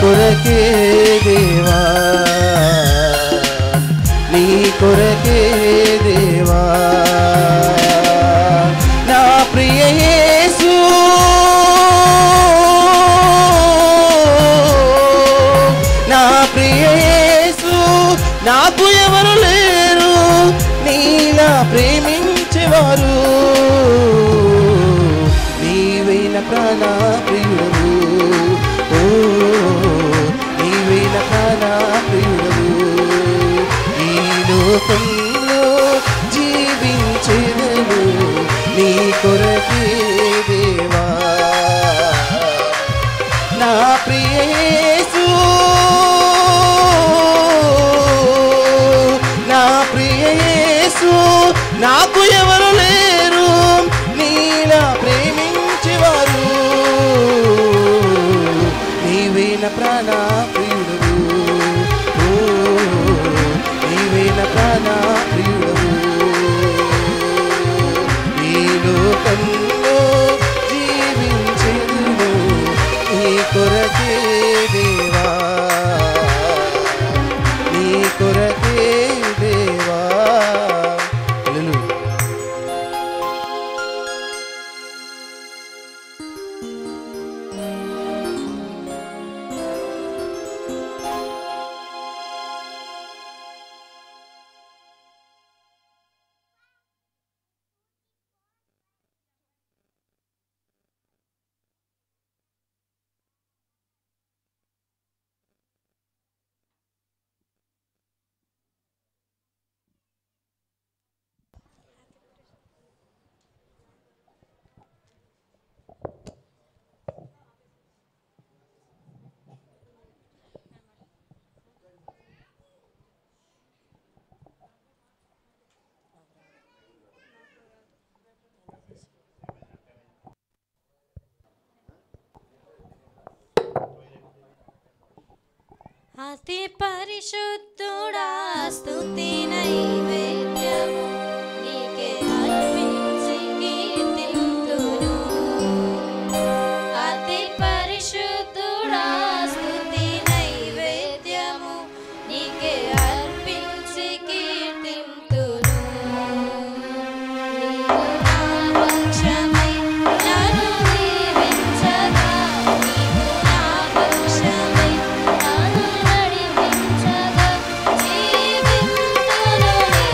కొరకే దేవా, నీ కొరకే దేవా, నా ప్రియ యేసు, నా ప్రియ యేసు, నాకు ఎవరు లేరు నీలా ప్రేమించేవారు, నీవైన ప్రాణ ప్రియుడవు, ఓ నీవైన ప్రాణ ప్రియుడవు, ఈ లోకంలో జీవించెదను నీ కొరకే దేవా, నా ప్రియ యేసు, నా ప్రియ యేసు, నాకు ఎవరు లేరు నీలా ప్రేమించేవారు, నీవైన ప్రాణ ప్రియుడవు, ఓ నీవైన ప్రాణ ప్రియుడవు, ఈ లోకంలో జీవించెదను నీ కొరకే దేవా, నీ కొరకే దేవా. హల్లెలూయా. అతి పరిశుద్ధుడా స్తుతి నైవేద్యము నీకే అర్పించి కీర్తింతును, అతి పరిశుద్ధుడా స్తుతి నైవేద్యము నీకే అర్పించి కీర్తింతును, నీవు నా పక్షమై నన్ను దీవించగా, నీవు నా పక్షమై నన్ను నడిపించగా, జీవింతును నీ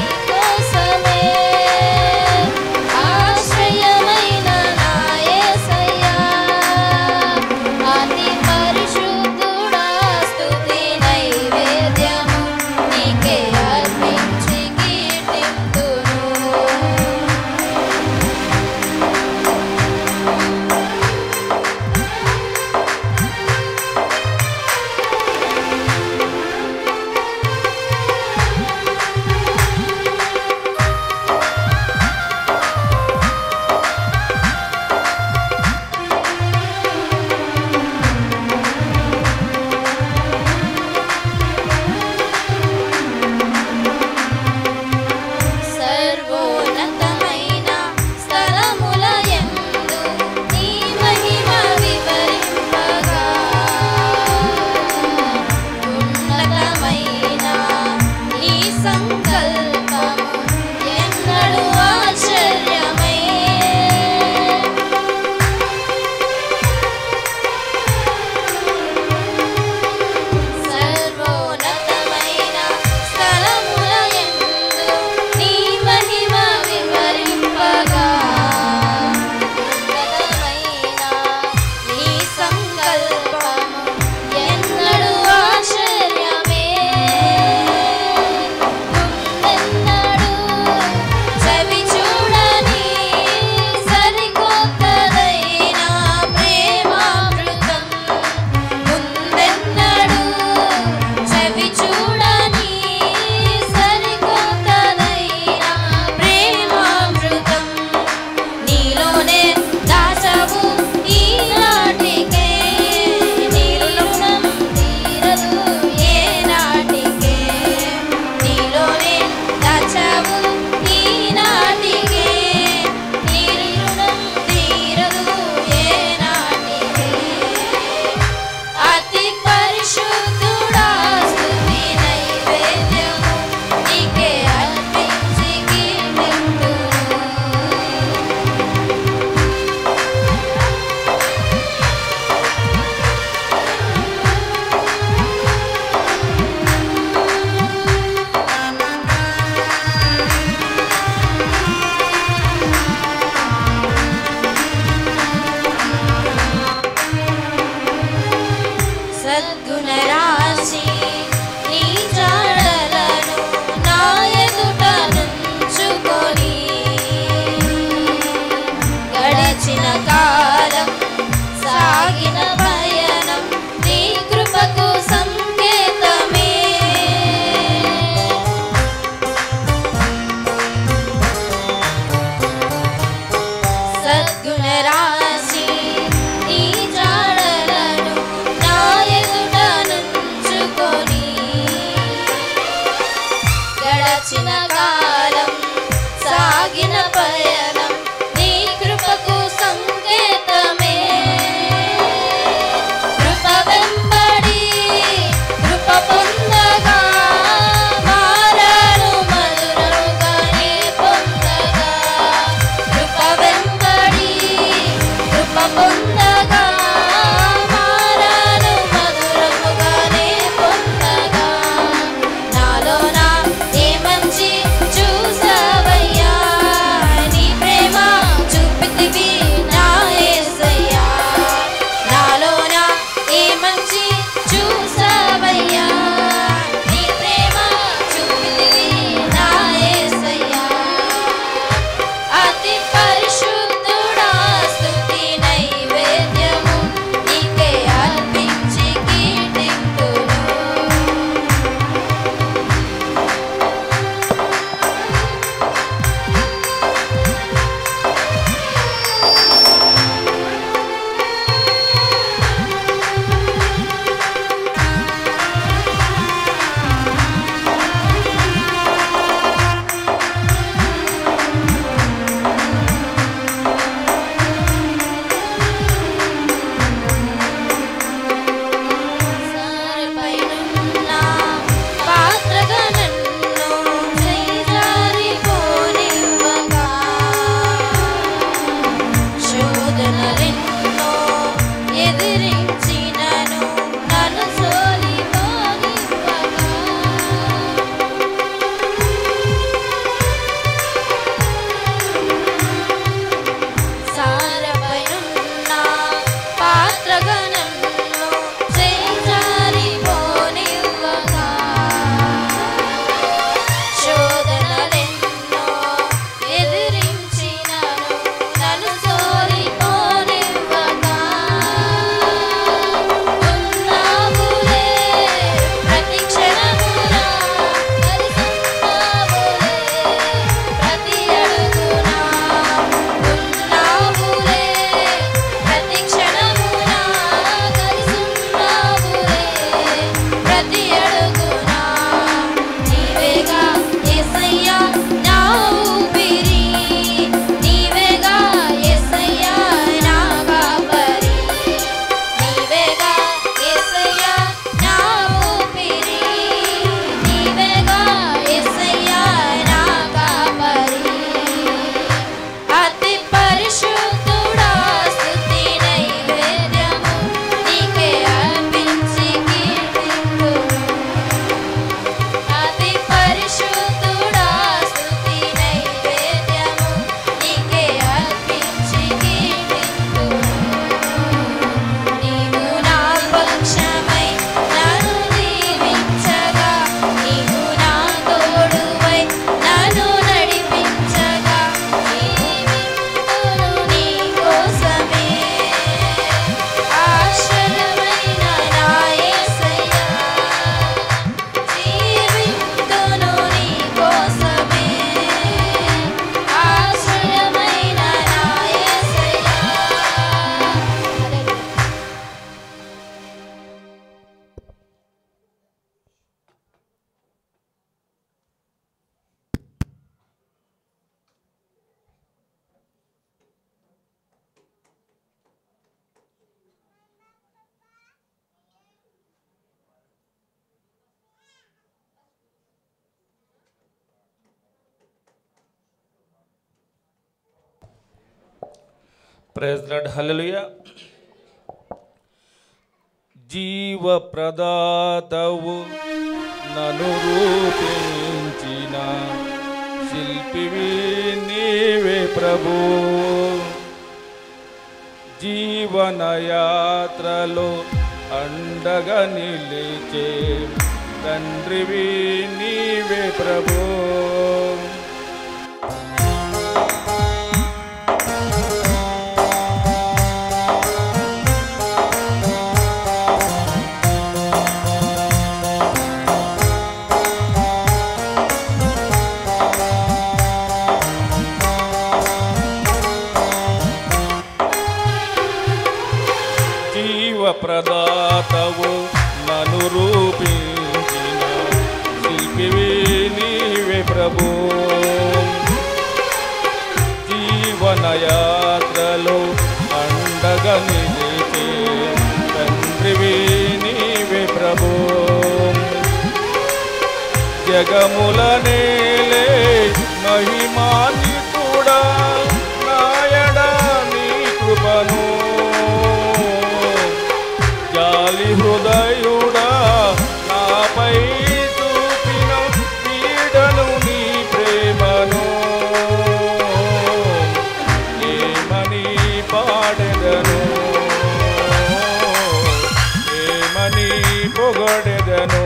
ప్రైజ్ లార్డ్. హల్లెలూయా. జీవ ప్రదాతవు నన్ను రూపించిన శిల్పివి నీవే ప్రభు. జీవనయాత్రలో అండగా నిలిచే తండ్రివి నీవే ప్రభు. ప్రదాతవు నన్ను రూపించిన శిల్పివి నీవే ప్రభు. జీవనయాత్రలో అండగా నిలిచే తండ్రివి నీవే ప్రభు. జగముల నేలే మహిమాన్వితుడా నాయడా నీ కృపను జాలి హృదయుడా నాపై చూపిన పీడను నీ ప్రేమను ఏమని పాడెదను ఏమని పొగడెదను.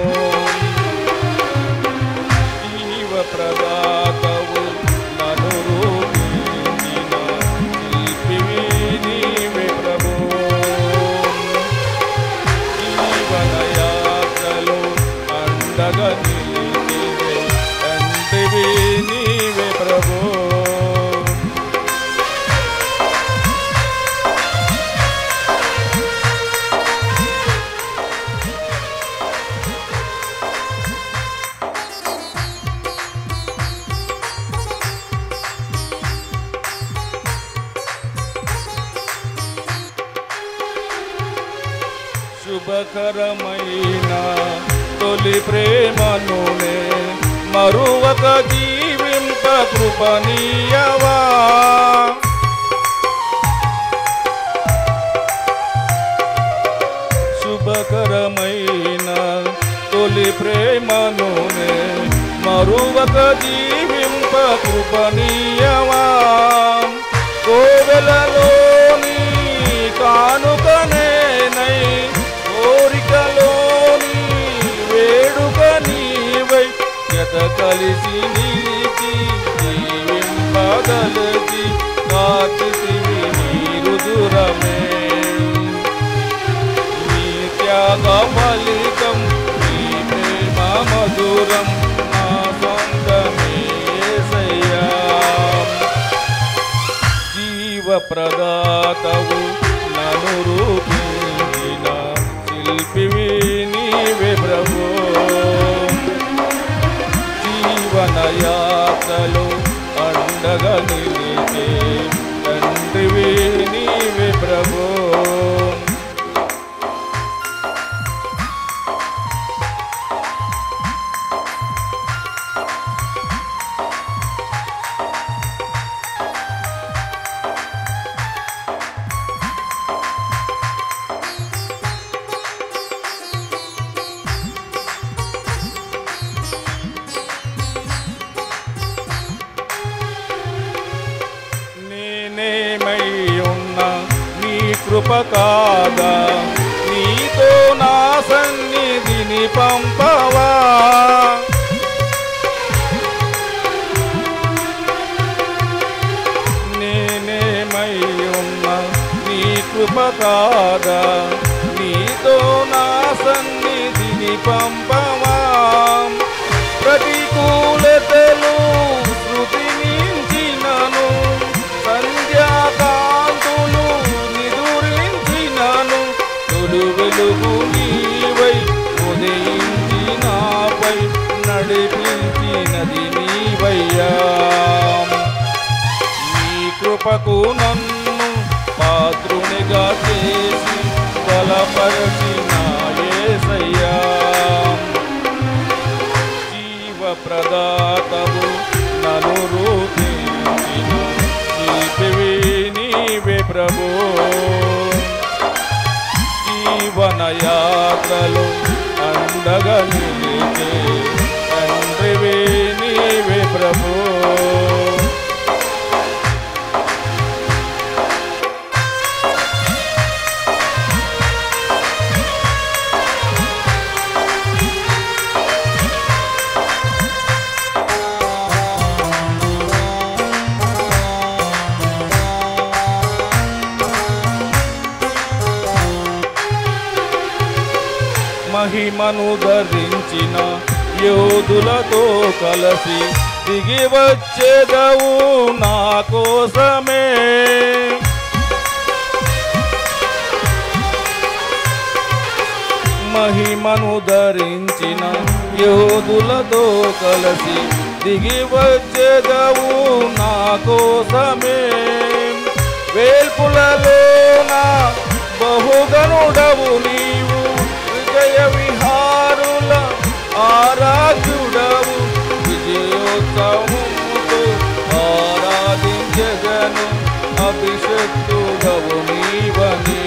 జీవ ప్రదాతవు నన్ను రూపించిన శిల్పివి నీవే ప్రభు. జీవనయాత్రలో అండగా నిలిచే తండ్రివి నీవే ప్రభు. శుభకరమైన తొలి ప్రేమనునే మరువక జీవింప కృపనీయవా. శుభకరమైన తొలి ప్రేమనునే మరువక జీవింప కృపనీయవా. కోవెలలోని కానుకనేనై కోరికలోని వేడుక నీవై జత కలిసి నిలిచి జీవింపగలచి కాచితివి నీరు దూరమే. నీ త్యాగ ఫలితం నీ ప్రేమ మధురం నా సొంతమే యేసయ్యా. జీవ ప్రదాతవు నన్ను రూపించిన శిల్పివి నీవే ప్రభు. జీవనయాత్రలో అండగా నిలిచే తండ్రివి నీవే ప్రభు. నేనేమై ఉన్నా నీ కృప కాదా నీతో నా సన్నిధిని పంపవా. నేనేమై ఉన్నా నీ కృప కాదా నీతో నా సన్నిధిని పంపవా. ప్రతికూలతలు శృతి మించినను సంధ్యాకాంతులు నిదురించినను తొలి వెలుగు నీవై ఉదయించి నాపై నడిపించినది నీవయ్యా. నీ కృపకు నన్ను పాత్రునిగా చేసి బలపరచిన యేసయ్యా. జీవ ప్రదాతవు నన్ను రూపించిన శిల్పివి నీవే ప్రభు జీవన యాత్రలో అండగా నిలిచే తండ్రివే నీవే ప్రభు మహిమను ధరించిన యోధులతో కలసి దిగి వచ్చేదవు నా కోసమే మహిమను ధరించిన యోధులతో కలసి దిగి వచ్చేదవు నా కోసమే వేల్పులలోన బహుగనుడవు నీవు విజయ విహారుల ఆరాధ్యుడవు విజయోత్సవముతో ఆరాధించగను అభిషక్తుడవు నీవని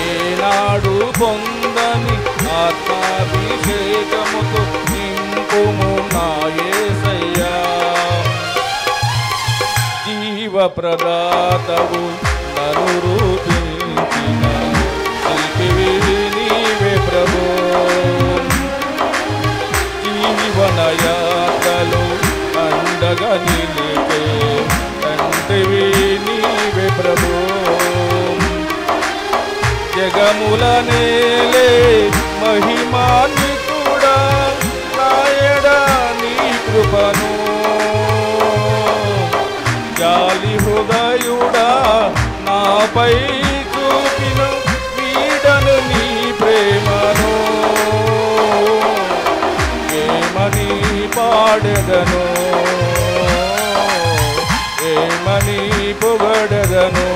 ఏనాడు పొందని ఆత్మాభిషేకముతో నింపుము నా యేసయ్యా జీవ ప్రదాతవు నను రూపించిన శిల్పివి నీవే ప్రభు జీవన యాత్రలో అండగా నిలిపే తండ్రివి నీవే ప్రభు జగముల నేలే మహిమాన్వితుడా నాయడ నీ కృపను జాలి హృదయుడా నాపై చూపిన వీడను నీ ప్రేమను ఏమని పాడెదను ఏమని పొగడెదను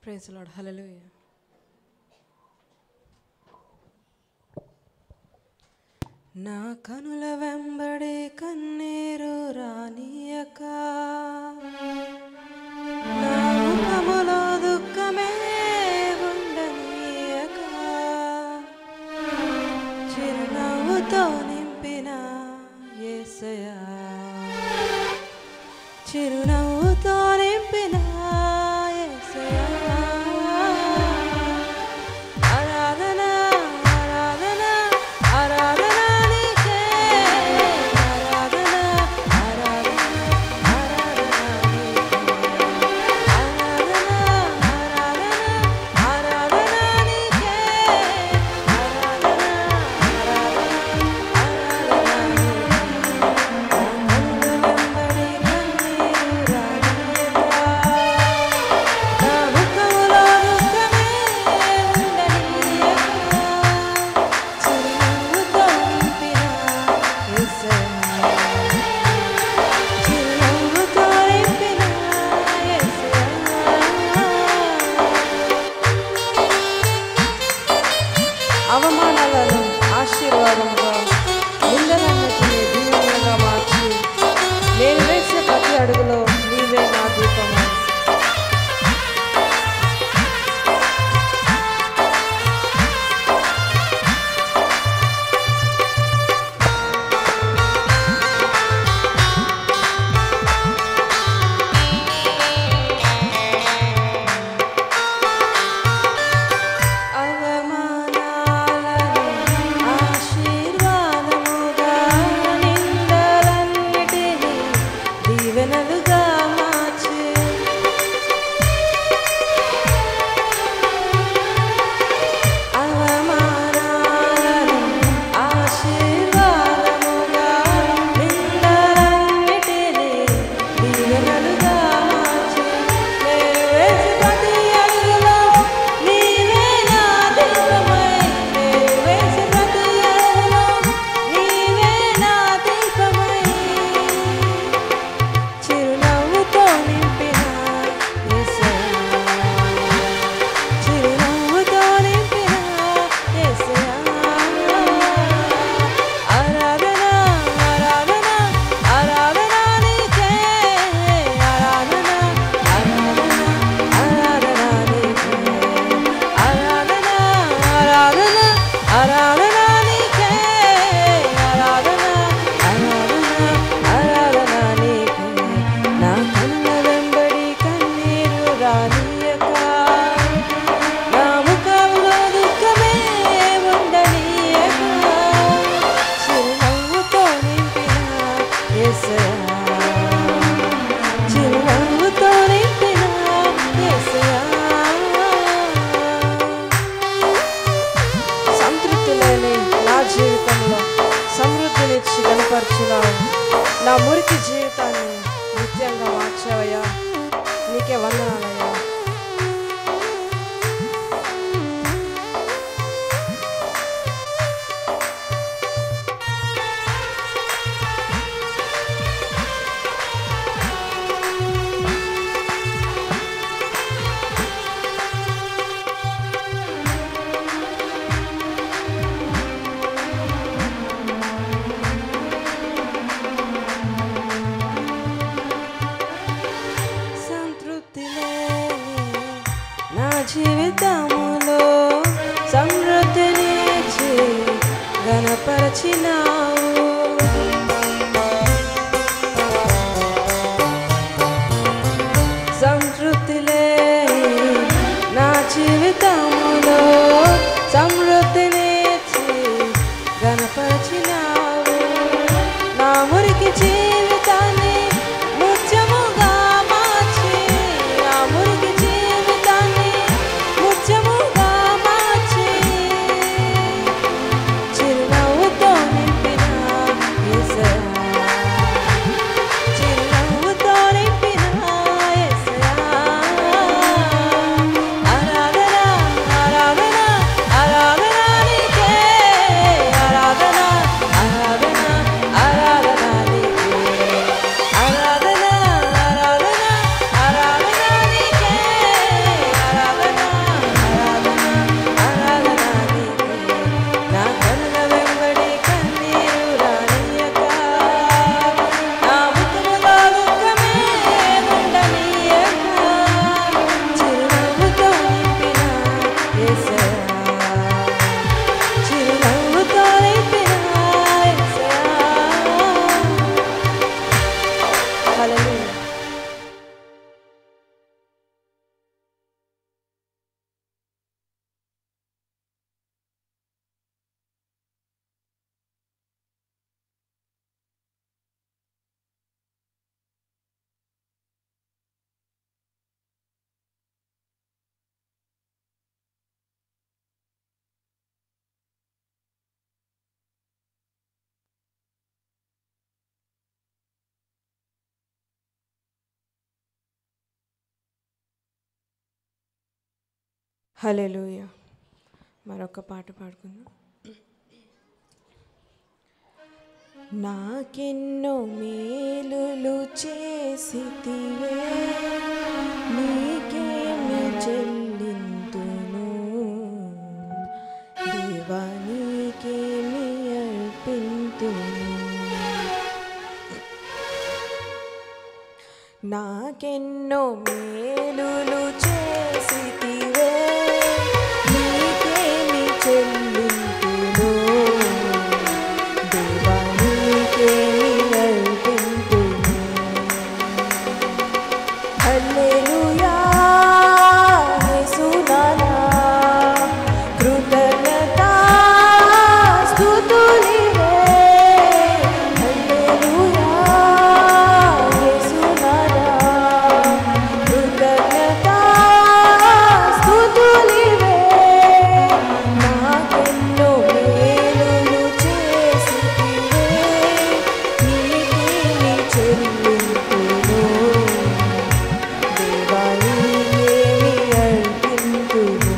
Praise the Lord. Hallelujah. నా కనుల వెంబడే కన్నీరు రానియక నా ముఖములో దుఃఖమే ఉండనీయక చిరునవ్వుతో నింపిన యేసయ్యా చిరునవ్వుతో నింపిన రానియక నా ముఖంలో దుఃఖమే ఉండనీయక చిరునవ్వుతో నింపిన యేసయ్యా చిరునవ్వుతో నింపిన యేసయ్యా సంతృప్తి లేని నా జీవితంలో సమృద్ధినిచ్చి కనపరుచున్నావు. నా మురికి జీవితాన్ని నిత్యంగా మార్చావయ్యా. నీకే వందనాలయ్యా. జీవితములో సమృద్ధినిచ్చి ఘనపరచినావు. సంతృప్తి లేని నా జీవితములో సమృద్ధినిచ్చి ఘనపరచినావు. నా మురికి జీవితాన్ని ముత్యముగా మార్చి నా మురికి జీవితాన్ని ముత్యముగా మార్చి చిరునవ్వుతో నింపిన యేసయ్యా చిరునవ్వుతో నింపిన యేసయ్యా ఆరాధన ఆరాధన ఆరాధన నీకే ఆరాధన ఆరాధన ఆరాధన నీకే ఆరాధన ఆరాధన ఆరాధన నీకే ఆరాధన ఆరాధన ఆరాధన నీకే నా కనుల వెంబడి కన్నీరు రానియక నా ముఖములో దుఃఖమే ఉండనీయక చిరునవ్వుతో నింపిన యేసయ్యా చిరునవ్వుతో నింపిన యేసయ్యా హల్లెలూయా. హల్లెలూయా. మరొక పాట పాడుకుందాం. నాకెన్నో మేలులు చేసితివే నీకేమి చెల్లింతును దేవా నీకేమి అర్పింతును. నాకెన్నో మేలులు చేసితివే నీకేమి చెల్లింతును దేవా నీకేమి అర్పింతును. హల్లెలూయా యేసునాథా కృతజ్ఞతా స్తుతులివే. హల్లెలూయా యేసునాథా కృతజ్ఞతా స్తుతులివే. నాకెన్నో మేలులు చేసితివే నీకేమి చెల్లింతును దేవా నీకేమి అర్పింతును.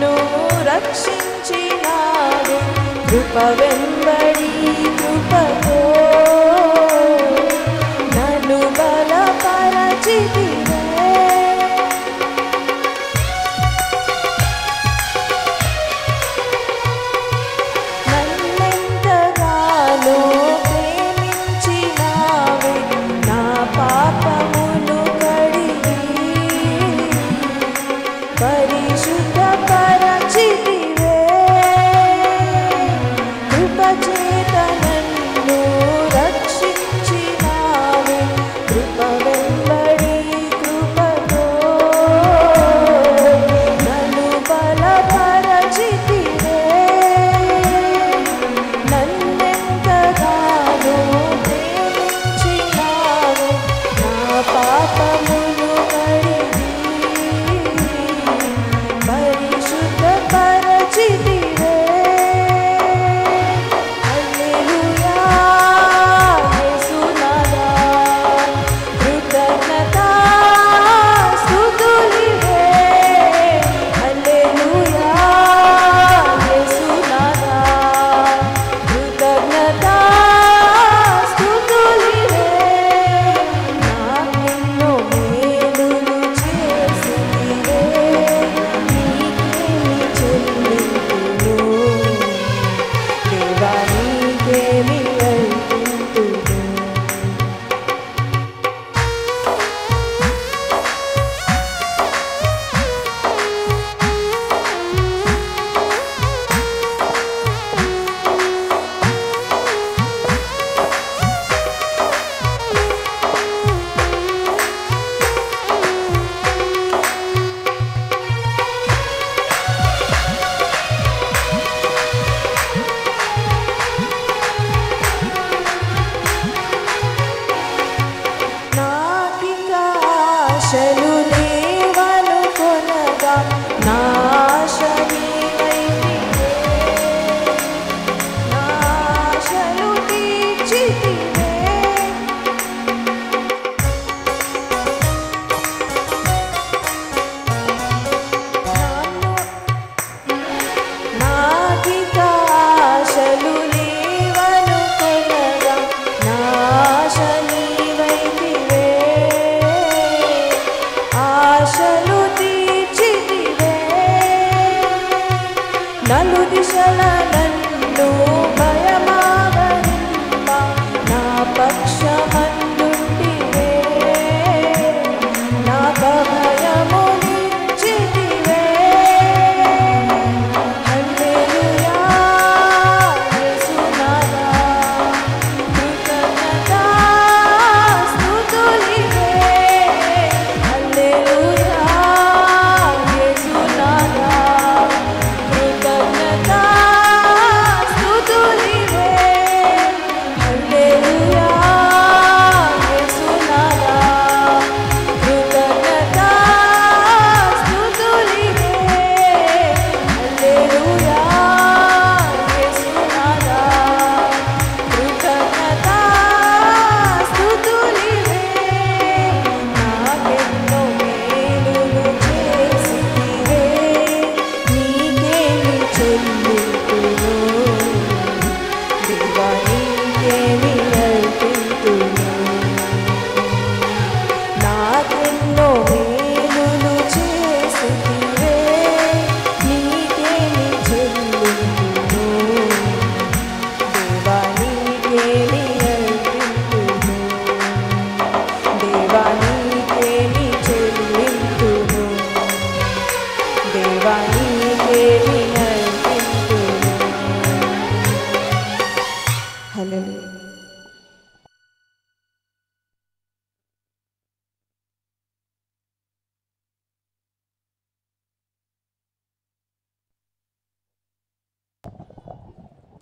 నువ్వు రక్షించినావు కృప వెంబడి కృపతో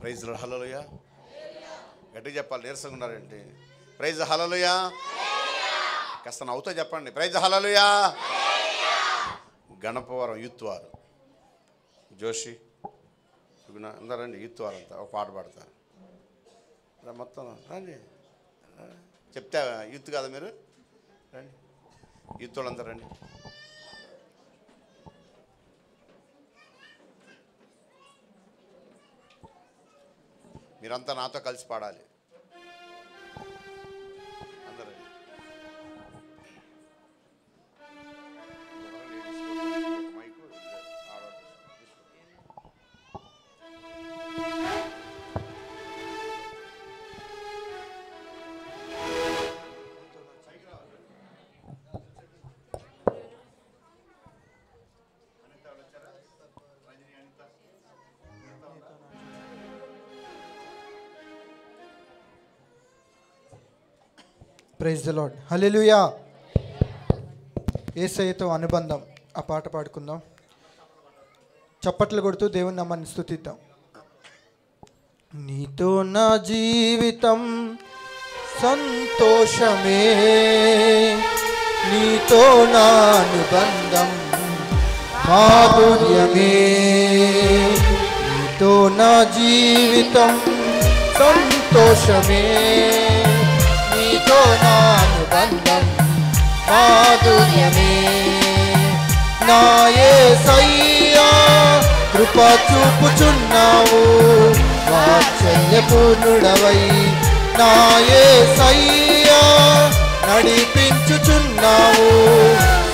ప్రైజ్ హల్లెలూయా. గట్టిగా చెప్పాలి, నీరసంగా ఉన్నారంటే. ప్రైజ్ హల్లెలూయా. కాస్త నవ్వుతో చెప్పండి, ప్రైజ్ హల్లెలూయా. గణపవరం యూత్ వారు జోషి అందరండి, యూత్ వారు అంతా ఒక పాట పాడతారు. మొత్తం రండి, చెప్తే యూత్ కాదా మీరు? రండి యూత్ వాళ్ళంతా రండి. మీరంతా నాతో కలిసి పాడాలి. అందరూ ప్రైజ్ ద లార్డ్. హల్లెలూయా. యేసయ్యతో అనుబంధం ఆ పాట పాడుకుందాం. చప్పట్లు కొడుతూ దేవుని నామాన్ని స్తుతిద్దాం. నీతో నా జీవితం సంతోషమే, నీతో నా అనుబంధం మాధుర్యమే. నీతో నా జీవితం సంతోషమే, నీతో నా అనుబంధం మాధుర్యమే. నా యేసయ్యా కృప చూపుచున్నావు, వాత్సల్యపూర్ణుడవై నా యేసయ్యా నడిపించుచున్నావు.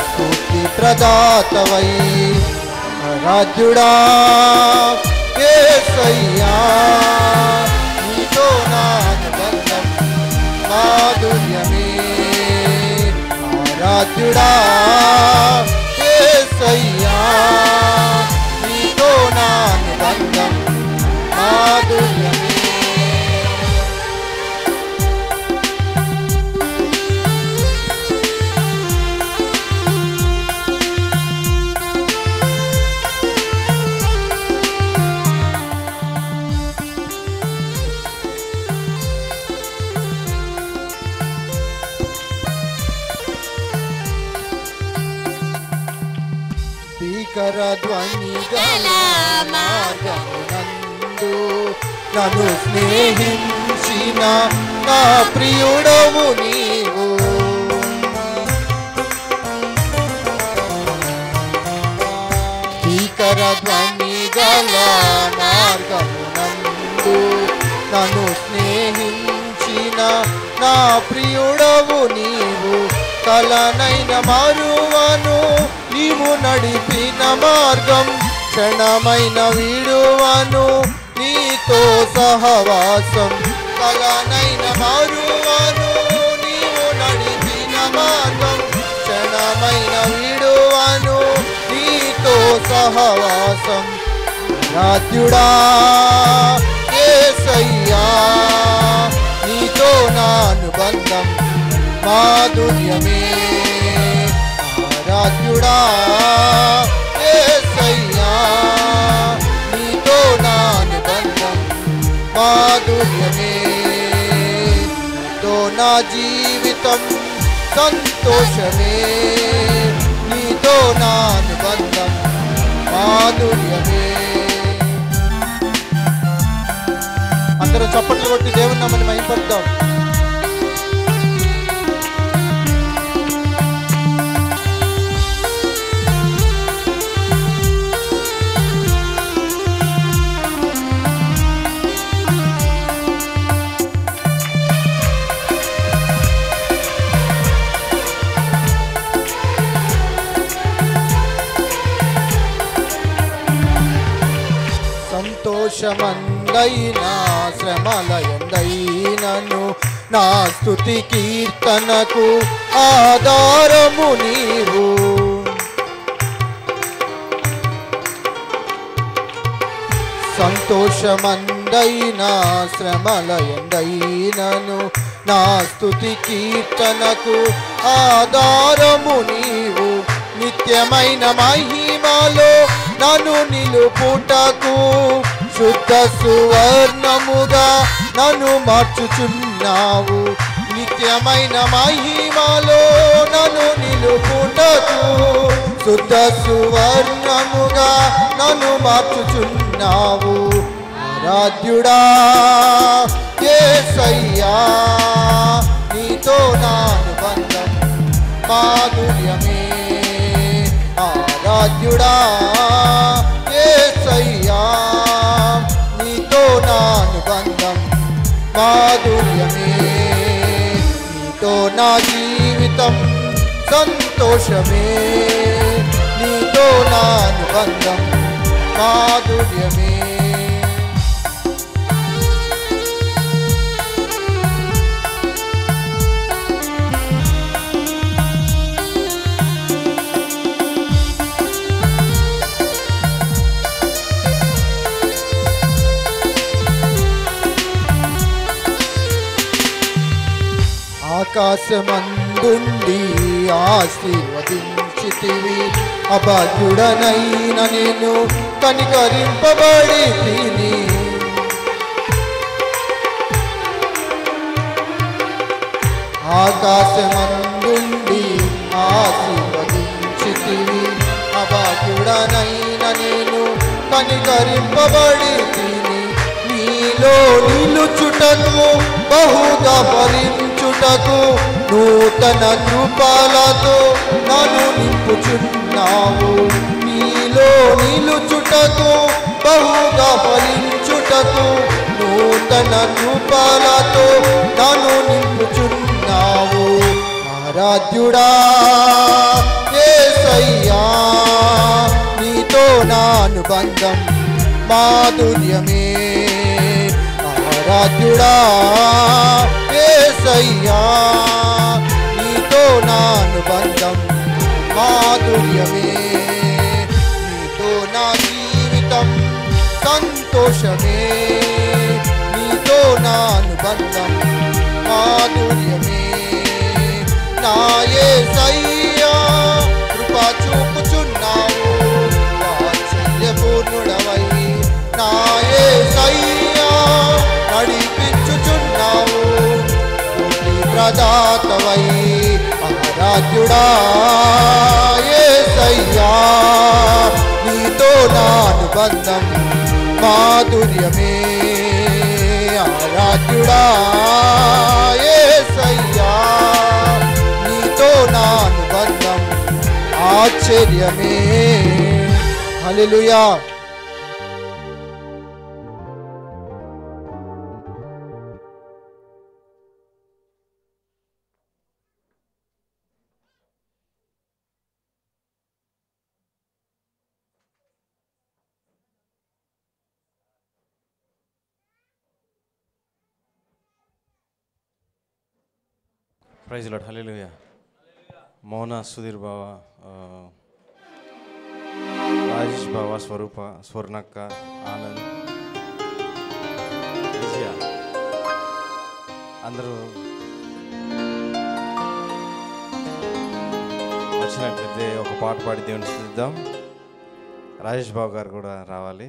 స్ఫూర్తి ప్రదాతవై ఆరాధ్యుడా యేసయ్యా, నీతో నా అనుబంధం మాధుర్యమే. ఆరాధ్యుడా యేసయ్యా, నీతో నా అనుబంధం మాధుర్యమే. భీకర ధ్వని గల మార్గమునందు నన్ను స్నేహించిన నా ప్రియుడవు నీవు. భీకర ధ్వని గల మార్గమునందు నన్ను స్నేహించిన నా ప్రియుడవు నీవు. కలనైన మరువను నీవు నడిపిన మార్గం, క్షణమైన విడువను నీతో సహవాసం. కలనైన మరువను నీవు నడిపిన మార్గం, క్షణమైన విడువను నీతో సహవాసం. రాజ్యుడా యేసయ్యా, నీతో నా అనుబంధం మాధుర్యమే. ఆరాధ్యుడా యేసయ్యా, నీతో నా అనుబంధం మాధుర్యమే. నీతో నా జీవితం సంతోషమే, నీతో నా అనుబంధం మాధుర్యమే. అందరూ చప్పట్లు కొట్టి దేవుని నామమును మహిమపరుద్దాం. సంతోషమందైనా శ్రమలయందైనను నా స్తుతి కీర్తనకు ఆధారము నీవు. సంతోషమందైనా శ్రమలయందైనను నా స్తుతి కీర్తనకు ఆధారము నీవు. నిత్యమైన మహిమలో నన్ను నిలుపుటకు శుద్ధ సువర్ణముగా నన్ను మార్చుచున్నావు. నిత్యమైన మహిమలో నన్ను నిలుపుటకు శుద్ధ సువర్ణముగా నన్ను మార్చుచున్నావు. ఆరాధ్యుడా యేసయ్యా, నీతో నా అనుబంధం మాధుర్యమే. ఆరాధ్యుడా యేసయ్యా, నీతో నా అనుబంధం మాధుర్యమే. నీతో నా జీవితం సంతోషమే. నీతో నా అనుబంధం మాధుర్యమే. ఆకాశమందుండి ఆశీర్వదించితివి. అభాగ్యుడనైన నేను కనికరింపబడి తిని. ఆకాశమందుండి ఆశీర్వదించితివి. అభాగ్యుడనైన నేను కనికరింపబడి తిని. నీలో నిలుచుటకు బహుగా ఫలించుటకు నూతన కృపలతో నన్ను నింపుచున్నావు. నీలో నిలుచుటకు బహుగా ఫలించుటకు నూతన కృపలతో నన్ను నింపుచున్నావు. ఆరాధ్యుడా యేసయ్యా, నీతో నా అనుబంధం మాధుర్యమే. ఆరాధ్యుడా యేసయ్యా, నీతో నా అనుబంధం మాధుర్యమే. నీతో నా జీవితం సంతోషమే. నీతో నా అనుబంధం మాధుర్యమే. నా యేసయ్యా, కృపా చూపుచున్నావు. వాత్సల్యపూర్ణుడవై నా యేసయ్యా నడిపించుచున్నావు. ప్రదాతవై ఆరాధ్యుడా యేసయ్యా, నీతో నా అనుబంధం మాధుర్యమే. ఆరాధ్యుడా యేసయ్యా, నీతో నా అనుబంధం ఆశ్చర్యమే. హల్లెలూయా. Praise Lord. హల్లెలూయా. మౌన, సుధీర్ బావ, రాజేష్ బావ, స్వరూప, స్వర్ణక్క, ఆనంద్, విజయ అందరూ వచ్చినట్లయితే ఒక పాట పాడి దేవుని స్తుతిద్దాం. రాజేష్ బాబు గారు కూడా రావాలి.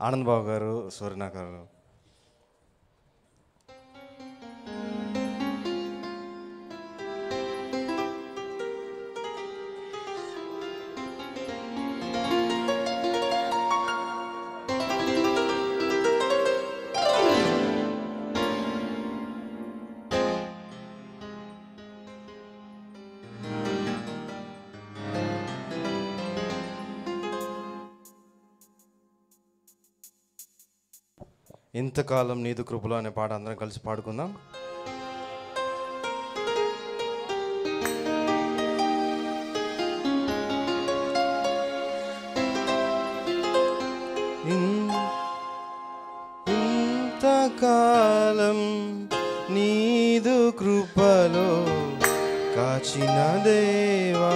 ఆనంద్ బాబు గారు, స్వర్ణక్క గారు. ఇంతకాలం నీదు కృపలో అనే పాట అందరం కలిసి పాడుకుందాం. ఇంతకాలం నీదు కృపలో కాచిన దేవా,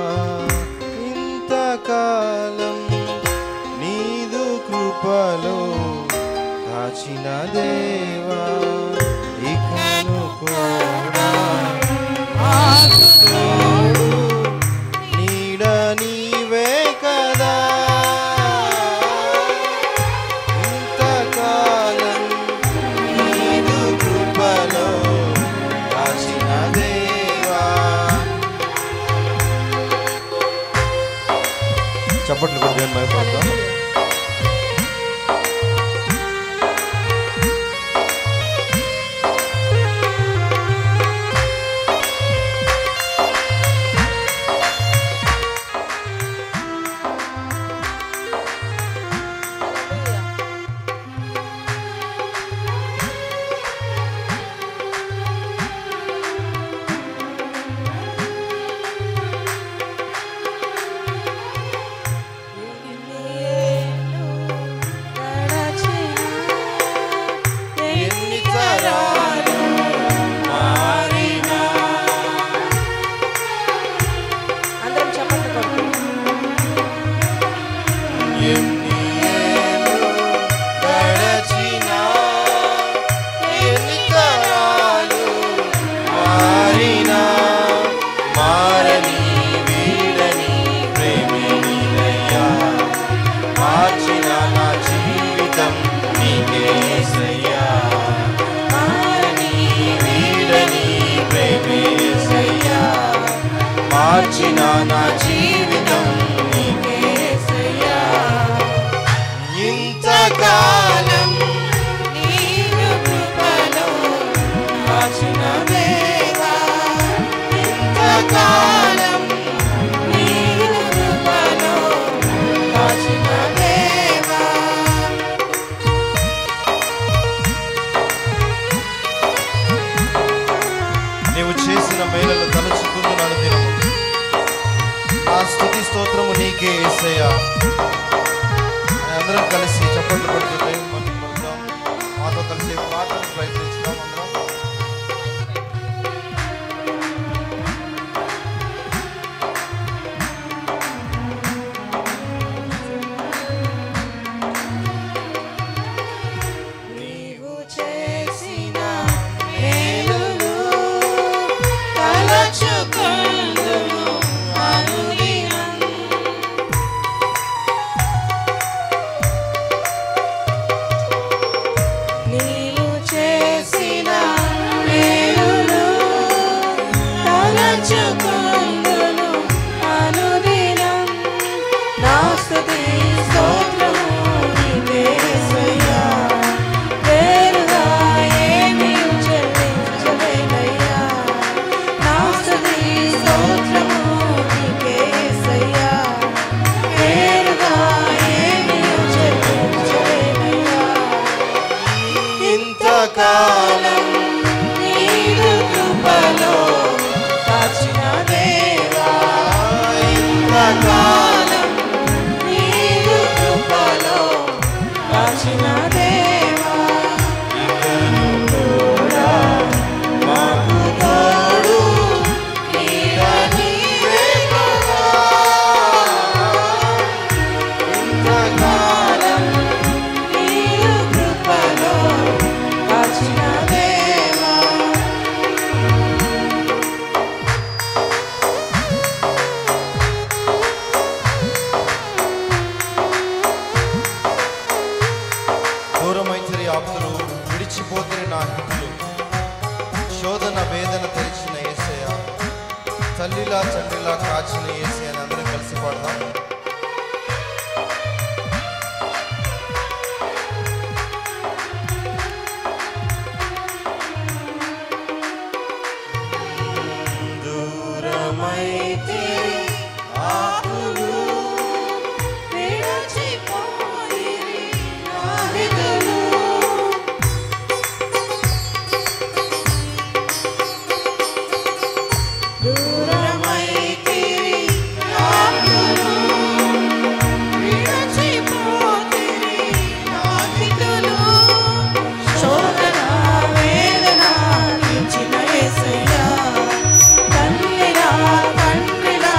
ఇంతకాలం నీదు కృపలో కాచిన దేవా, ఇకను కూడా ఆగుతోడు నీడ నీవే కదా, చప్పట్లు కూడా దేవుని మహిమపడతాం. నా జీవితం నీకేసయ్యా ఇంతకాలం నీవు కృపలో కాచిన దేవా ఇంతకాలం నీవు కృపలో కాచిన దేవా నీవు చేసిన మేలులు తలుచుకుంటున్నాను దినము. నా స్తుతి స్తోత్రము నీకే యేసయ్యా. అందరం కలిసి చప్పట్లు కొడుతూ దైవం మహిమపడదాం. మాతో కలిసి పాటలు ప్రయత్నించుదాం అందరం. నీవు చేసిన మేలులు తలచుకొందును అనుదినం నీవు చేసిన మేలులు తలచుకొందును అనుదినం నా స్తుతి స్తోత్రము నీవేసయ్యా వేరుగా ఏమీ చెల్లించలేనయ్యా నా స్తుతి స్తోత్రము నీకేసయ్యా వేరుగా ఏమీ చెల్లించలేనయ్యా ఇంతకాలం నీవు కృపలో కాచిన దేవా ఇంతకాలం నీవు కృపలో కాచిన దేవా ఇకను కూడా మాకు తోడు నీడ నీవే కదా ఇంతకాలం నీవు కృపలో కాచిన దేవా దూరమైంచరి ఆప్తులు విడిచిపోతున్న నా హితులు శోధన వేదన తెరిచిన యేసయ్య తల్లిలా తండ్రిలా కాచిన యేసయ్య అని అందరం కలిసి పాడదాం. దూరమైతే ఆకులు విడిచిపోయిరి నా హితులు దూరమైతే ఆకులు విడిచిపోయిరి నా హితులు శోధన వేదన ఇచ్చిన యేసయ్యా తల్లిలా తండ్రిలా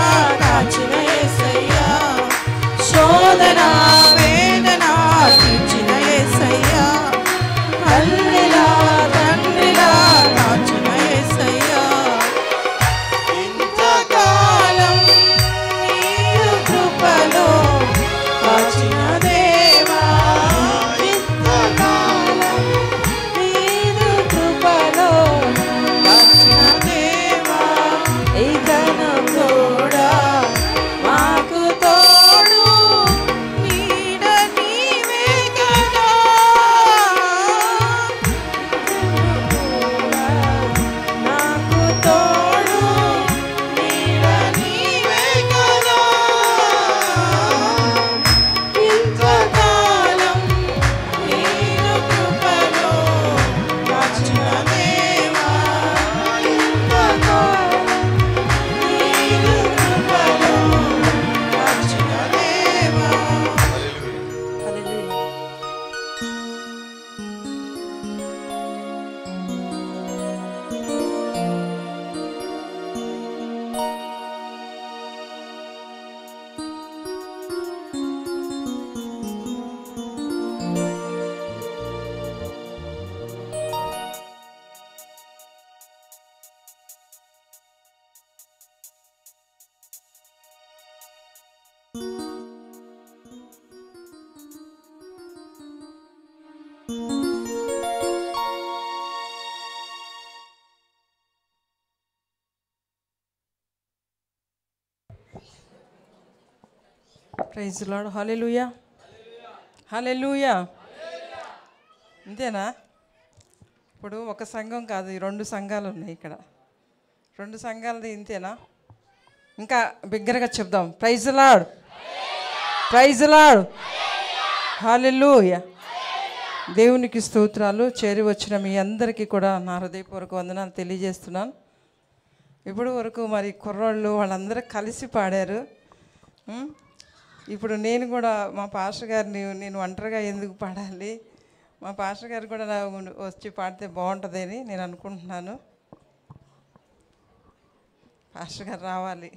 ప్రైజ్ లార్డ్. హల్లెలూయా, హల్లెలూయా. అంతేనా? ఇప్పుడు ఒక సంఘం కాదు, ఈ 2 సంఘాలు ఉన్నాయి ఇక్కడ. 2 సంఘాలది ఇంతేనా? ఇంకా బిగ్గరగా చెప్దాం. ప్రైజ్ లార్డ్, ప్రైజ్ లార్డ్, హల్లెలూయా. దేవునికి స్తోత్రాలు. చేరి వచ్చిన మీ అందరికీ కూడా నా హృదయపూర్వక వందనాలు తెలియజేస్తున్నాను. ఇప్పుడు వరకు మరి కుర్రోళ్ళు వాళ్ళందరూ కలిసి పాడారు. ఇప్పుడు నేను కూడా మా పాస్టర్ గారిని నేను ఒంటరిగా ఎందుకు పాడాలి, మా పాస్టర్ గారు కూడా వచ్చి పాడితే బాగుంటుందని నేను అనుకుంటున్నాను. పాస్టర్ గారు రావాలి.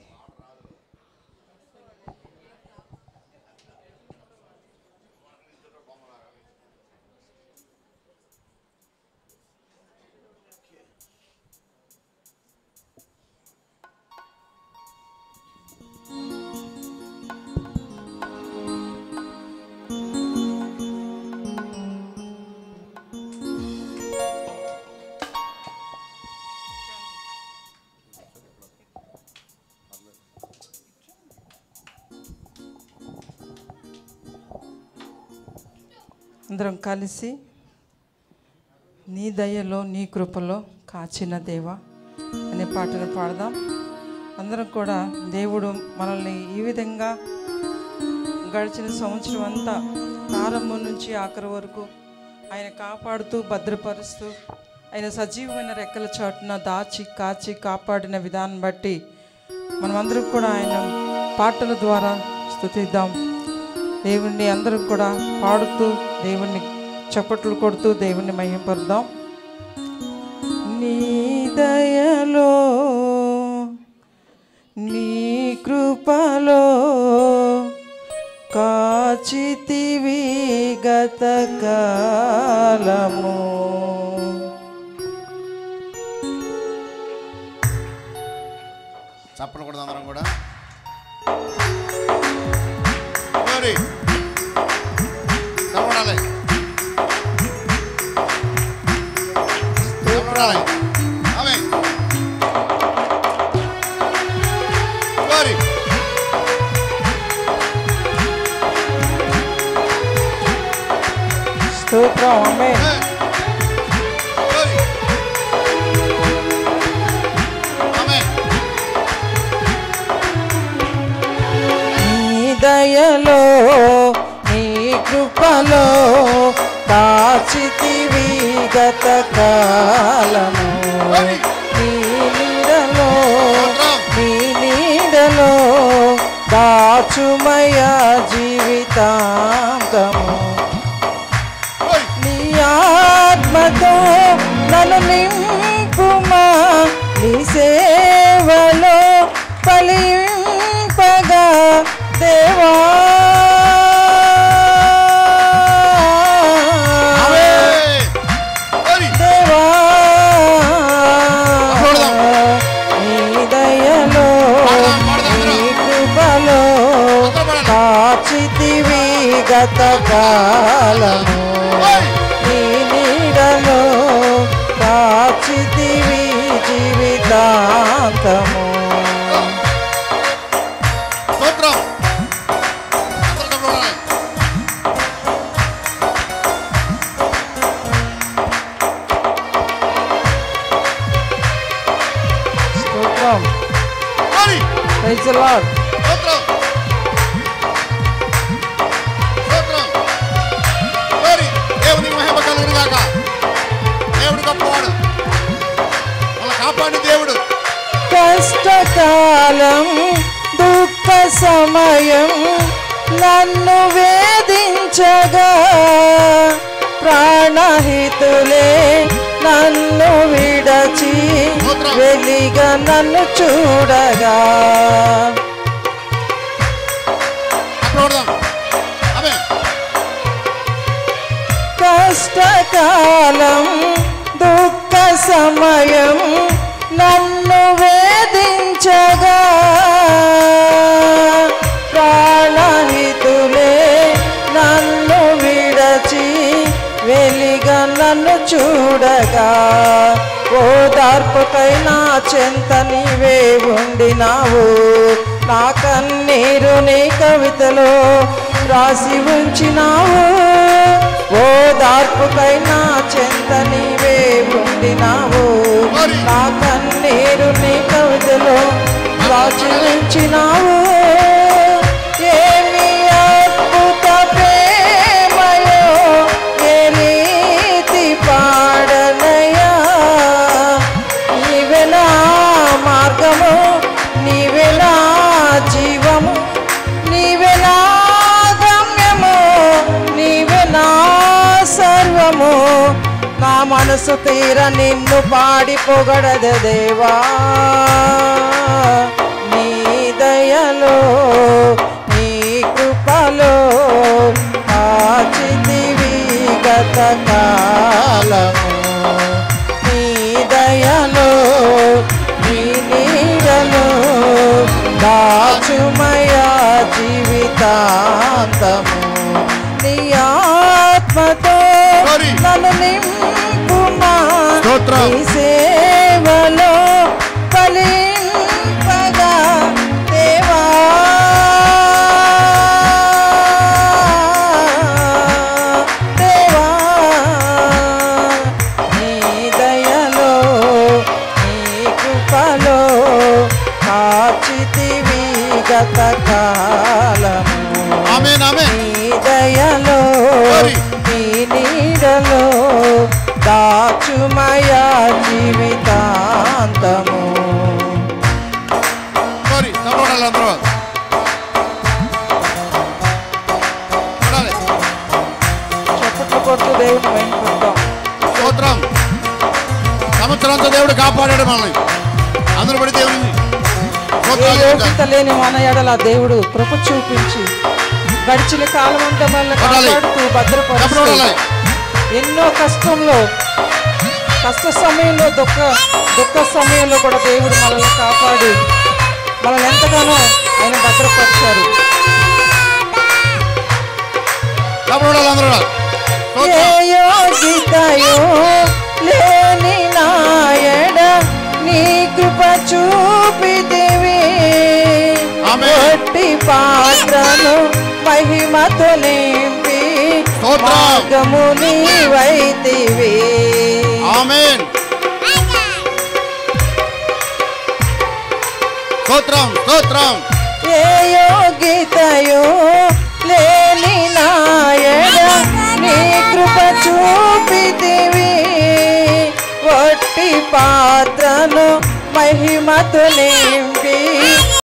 అందరం కలిసి నీ దయలో నీ కృపలో కాచిన దేవా అనే పాటను పాడదాం. అందరం కూడా దేవుడు మనల్ని ఈ విధంగా గడిచిన సంవత్సరం అంతా ప్రారంభం నుంచి ఆఖరి వరకు ఆయన కాపాడుతూ భద్రపరుస్తూ ఆయన సజీవమైన రెక్కల చాటున దాచి కాచి కాపాడిన విధానం బట్టి మనమందరం కూడా ఆయన పాటల ద్వారా స్తుతిద్దాం. దేవుణ్ణి అందరం కూడా పాడుతూ దేవుణ్ణి చప్పట్లు కొడుతూ దేవుణ్ణి మహిమపరుద్దాం. నీ దయలో నీ కృపలో కాచితివి గత కాలము, చప్పలు కూడా అందరం కూడా స్తోత్రం. ఆమేన్. నీ దయలో నీ కృపలో కాచితివి గత కాలము, నీ నీడలో దాచుమయ జీవితాంతము, నీ ఆత్మతో నన్ను నింపుమా, నీ సేవలో ఫలింపగా దేవా. దేవా నీ దయలో నీ కృపలో కాచితివి గత కాలము, నీ నీడలో కాచితివి జీవితాంతము. స్తోత్రం. Praise the lord. దేవుని మహిమ కలుగును గాక. దేవుడు గొప్పవాడు, మన కాపాడు దేవుడు. కష్టకాలం దుఃఖ సమయం నన్ను వేధించగా, ప్రాణహితులే నన్ను విడచి వెలిగా నన్ను చూడగా, కష్టకాలం దుఃఖ సమయం నన్ను వేధించగా, ప్రాణ ఓదార్పుకైనా చెంత నీవే ఉండినావు నా కన్నీరు నీ కవితలో రాసి ఉంచినావు ఓదార్పుకైనా చెంత నీవే ఉండినావు నా కన్నీరు నీ కవితలో రాసి ఉంచినావు ఏమి అద్భుత ప్రేమయో ఏ రీతి పాడనయ్యా నీవే నా మార్గము నీవే నా జీవము నీవే నా గమ్యము నీవే నా సర్వము నా మనసు తీర నిన్ను పాడి పొగడద దేవా నీ దయలో నీ కృపలో ఆచితివి గత కాలము నీ దయలో నీ నీడలో దాచుమయా జీవితాంతము నీ ఆత్మతో నన్ను నింపుమా నీ సేవలో ఫలింపగా దేవా దేవా నీ దయలో నీ కృపలో కాచితివి గత కాలము ఆమేన్ ఆమేన్ నీ దయలో నీ నీడలో దాచుమయా జీవితాంతము సారీ తరవాడాలి అందరూ చప్పట్లు కొడుతూ దేవుని వెంటుకుంటాం స్తోత్రం సంవత్సరంతో దేవుడు కాపాడాడు మనల్ని అందరూ పడి దేవుని ఏ యోగ్యత లేని మన ఎడల దేవుడు కృప చూపించి గడిచిన కాలం అంతా మనల్ని కాపాడుతూ భద్రపరుస్తూ ఎన్నో కష్ట సమయంలో దుఃఖ సమయంలో కూడా దేవుడు మనల్ని కాపాడి మనల్ని ఎంతగానో ఆయన భద్రపరిచారు ఏ యోగ్యతయో లేని నాయడ నీ కృప చూపితివి ఒట్టి పాత్రను మహిమతో నింపి మార్గము నీవైతివి ఆమేన్ స్తోత్రం స్తోత్రం ఏ యోగ్యతయో లేని నాయడ నీ కృప చూపితివి ఒట్టి పాత్రను మహిమతో నింపి